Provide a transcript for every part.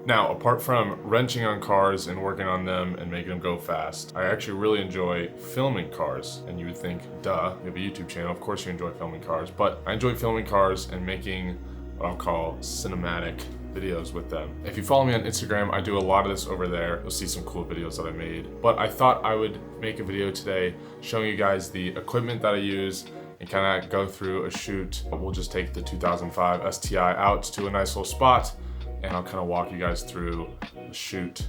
Now, apart from wrenching on cars and working on them and making them go fast, I actually really enjoy filming cars. And you would think, duh, you have a YouTube channel, of course you enjoy filming cars, but I enjoy filming cars and making what I'll call cinematic videos with them. If you follow me on Instagram, I do a lot of this over there. You'll see some cool videos that I made. But I thought I would make a video today showing you guys the equipment that I use and kind of go through a shoot. We'll just take the 2005 STI out to a nice little spot, and I'll kind of walk you guys through the shoot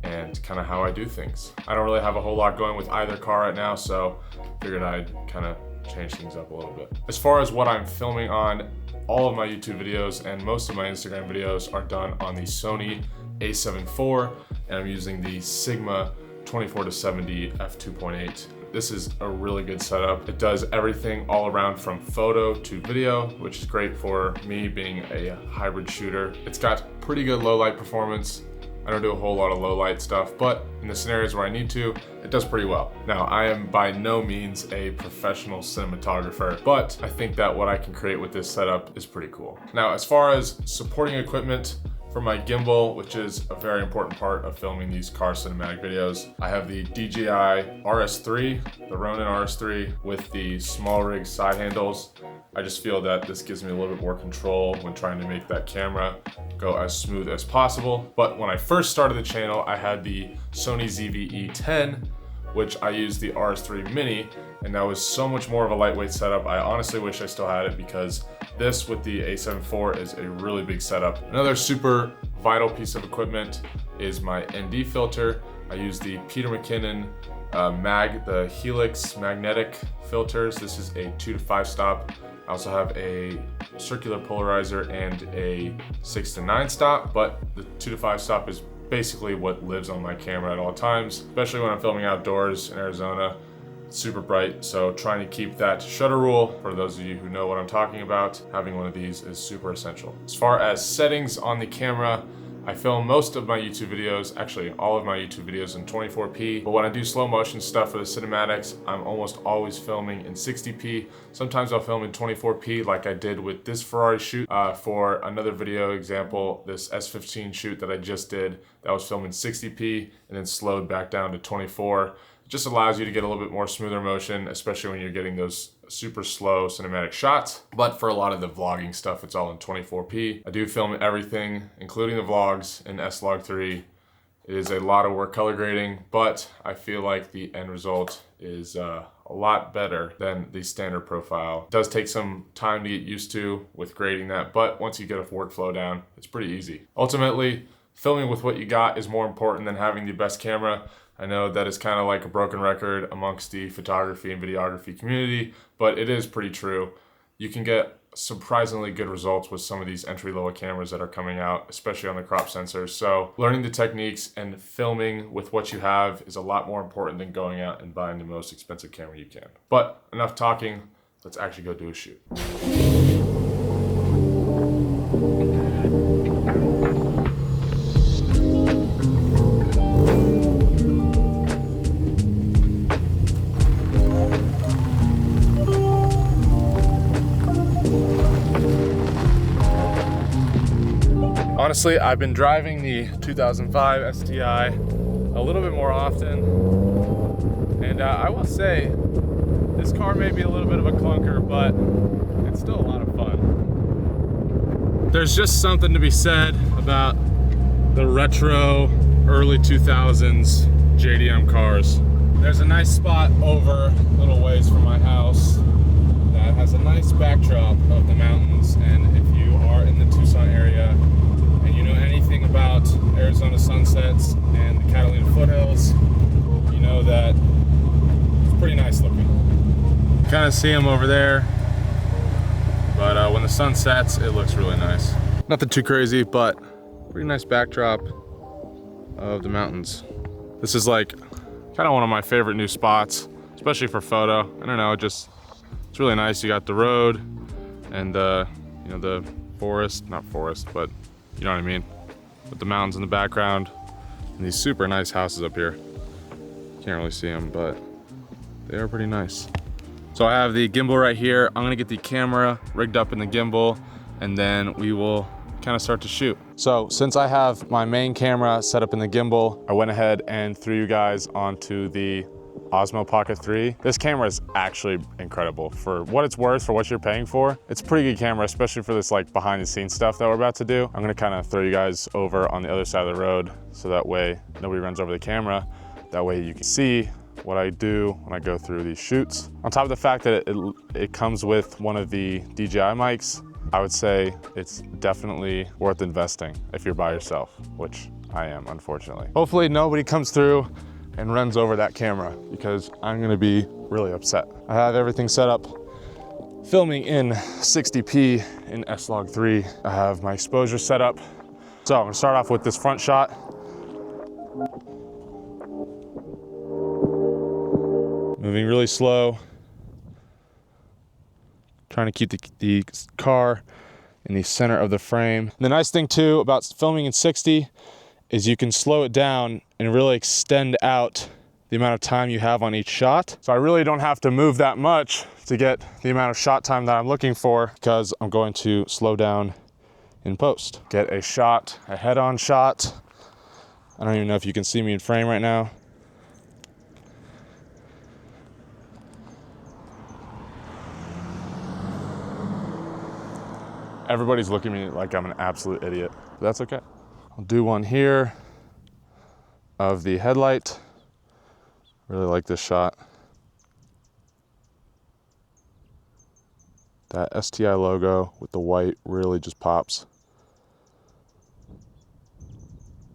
and kind of how I do things. I don't really have a whole lot going with either car right now, so figured I'd kind of change things up a little bit. As far as what I'm filming on, all of my YouTube videos and most of my Instagram videos are done on the Sony a7 IV, and I'm using the Sigma 24-70 f2.8. This is a really good setup. It does everything all around from photo to video, which is great for me being a hybrid shooter. It's got pretty good low light performance. I don't do a whole lot of low light stuff, but in the scenarios where I need to, it does pretty well. Now, I am by no means a professional cinematographer, but I think that what I can create with this setup is pretty cool. Now, as far as supporting equipment for my gimbal, which is a very important part of filming these car cinematic videos, I have the DJI RS3, the Ronin RS3 with the SmallRig side handles. I just feel that this gives me a little bit more control when trying to make that camera go as smooth as possible. But when I first started the channel, I had the Sony ZV-E10, which I used the RS3 Mini, and that was so much more of a lightweight setup. I honestly wish I still had it, because this with the a7 IV is a really big setup. Another super vital piece of equipment is my ND filter. I use the Peter McKinnon the Helix magnetic filters. This is a 2 to 5 stop. I also have a circular polarizer and a 6 to 9 stop, but the 2 to 5 stop is basically what lives on my camera at all times, especially when I'm filming outdoors in Arizona. It's super bright, so trying to keep that shutter rule, for those of you who know what I'm talking about, having one of these is super essential. As far as settings on the camera, I film most of my YouTube videos, actually all of my YouTube videos in 24p, but when I do slow motion stuff for the cinematics, I'm almost always filming in 60p. Sometimes I'll film in 24p like I did with this Ferrari shoot. For another video example, this S15 shoot that I just did, that was filmed in 60p and then slowed back down to 24. It just allows you to get a little bit more smoother motion, especially when you're getting those super slow cinematic shots. But for a lot of the vlogging stuff, it's all in 24p. I do film everything, including the vlogs, in S-Log3. It is a lot of work color grading, but I feel like the end result is a lot better than the standard profile. It does take some time to get used to with grading that, but once you get a workflow down, it's pretty easy. Ultimately, filming with what you got is more important than having the best camera. I know that is kind of like a broken record amongst the photography and videography community, but it is pretty true. You can get surprisingly good results with some of these entry-level cameras that are coming out, especially on the crop sensors. So learning the techniques and filming with what you have is a lot more important than going out and buying the most expensive camera you can. But enough talking, let's actually go do a shoot. Honestly, I've been driving the 2005 STI a little bit more often, and I will say this car may be a little bit of a clunker, but it's still a lot of fun. There's just something to be said about the retro early 2000s JDM cars. There's a nice spot over a little ways from my house that has a nice backdrop of the mountains, and if you are in the Tucson area and you know anything about Arizona sunsets and the Catalina foothills, you know that it's pretty nice looking. You kind of see them over there, but when the sun sets, it looks really nice. Nothing too crazy, but pretty nice backdrop of the mountains. This is like kind of one of my favorite new spots, especially for photo. I don't know, it's really nice. You got the road and you know, the forest, not forest, but you know what I mean, with the mountains in the background and these super nice houses up here. Can't really see them, but they are pretty nice. So I have the gimbal right here. I'm gonna get the camera rigged up in the gimbal, and then we will kind of start to shoot. So since I have my main camera set up in the gimbal, I went ahead and threw you guys onto the Osmo Pocket 3. This camera is actually incredible for what it's worth, for what you're paying for. It's a pretty good camera, especially for this like behind the scenes stuff that we're about to do. I'm gonna kind of throw you guys over on the other side of the road so that way nobody runs over the camera. That way you can see what I do when I go through these shoots. On top of the fact that it comes with one of the DJI mics, I would say it's definitely worth investing if you're by yourself, which I am, unfortunately. Hopefully nobody comes through and runs over that camera because I'm gonna be really upset. I have everything set up, filming in 60p in S-Log3. I have my exposure set up. So I'm gonna start off with this front shot. Moving really slow. Trying to keep the car in the center of the frame. The nice thing too about filming in 60 is you can slow it down and really extend out the amount of time you have on each shot. So I really don't have to move that much to get the amount of shot time that I'm looking for because I'm going to slow down in post. Get a shot, a head-on shot. I don't even know if you can see me in frame right now. Everybody's looking at me like I'm an absolute idiot, but that's okay. I'll do one here of the headlight. Really like this shot. That STI logo with the white really just pops.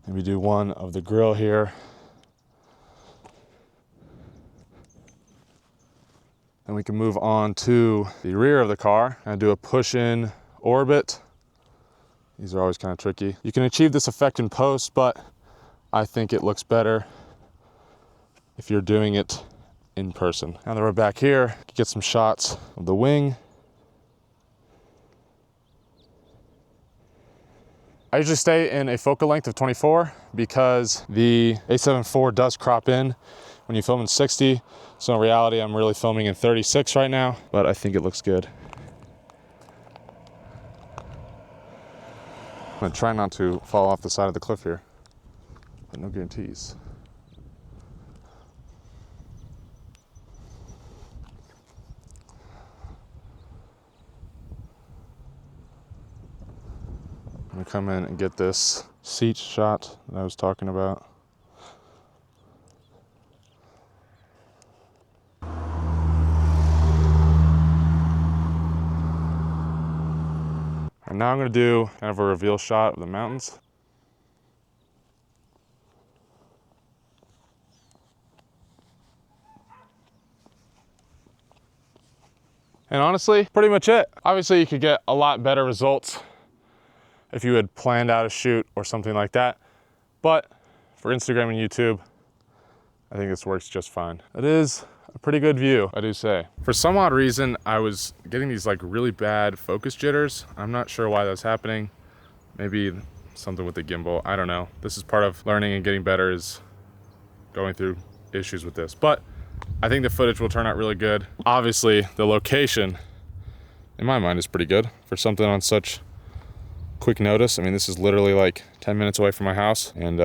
Maybe do one of the grill here. Then we can move on to the rear of the car and do a push-in orbit. These are always kind of tricky. You can achieve this effect in post, but I think it looks better if you're doing it in person. Now that we're back here, get some shots of the wing. I usually stay in a focal length of 24 because the A7 IV does crop in when you film in 60. So in reality, I'm really filming in 36 right now, but I think it looks good. I'm gonna try not to fall off the side of the cliff here, but no guarantees. I'm gonna come in and get this seat shot that I was talking about. And now I'm gonna do kind of a reveal shot of the mountains. And honestly, pretty much it. Obviously you could get a lot better results if you had planned out a shoot or something like that. But for Instagram and YouTube, I think this works just fine. It is a pretty good view, I do say. For some odd reason, I was getting these like really bad focus jitters. I'm not sure why that's happening. Maybe something with the gimbal, I don't know. This is part of learning and getting better, is going through issues with this. But I think the footage will turn out really good. Obviously, the location, in my mind, is pretty good for something on such quick notice. I mean, this is literally like 10 minutes away from my house, and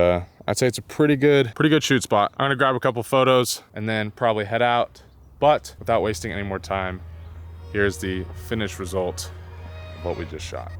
I'd say it's a pretty good shoot spot. I'm gonna grab a couple photos and then probably head out, but without wasting any more time, here's the finished result of what we just shot.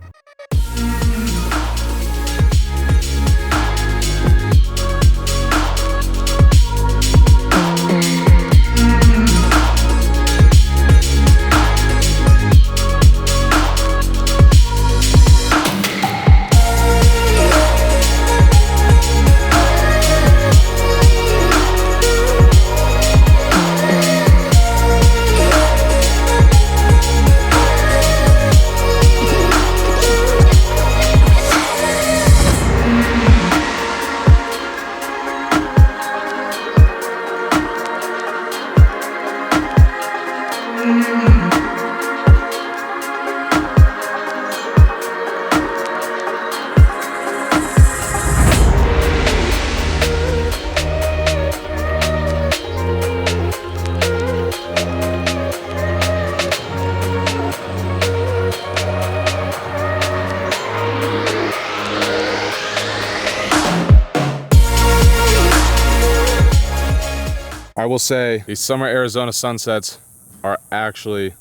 I will say these summer Arizona sunsets are actually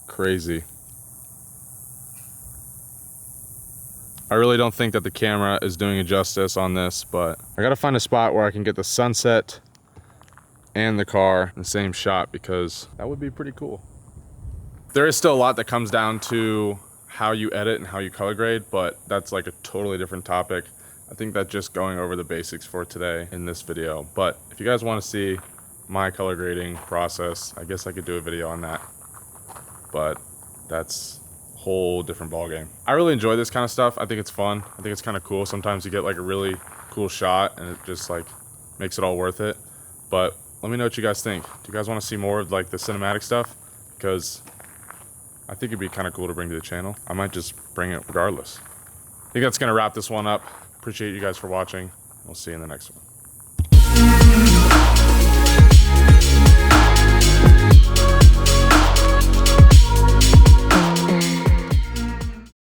crazy. I really don't think that the camera is doing it justice on this, but I gotta find a spot where I can get the sunset and the car in the same shot, because that would be pretty cool. There is still a lot that comes down to how you edit and how you color grade, but that's like a totally different topic. I think that just going over the basics for today in this video. But if you guys want to see my color grading process, I guess I could do a video on that. But that's a whole different ballgame. I really enjoy this kind of stuff. I think it's fun. I think it's kind of cool. Sometimes you get like a really cool shot and it just like makes it all worth it. But let me know what you guys think. Do you guys want to see more of like the cinematic stuff? Because I think it'd be kind of cool to bring to the channel. I might just bring it regardless. I think that's going to wrap this one up. Appreciate you guys for watching. We'll see you in the next one.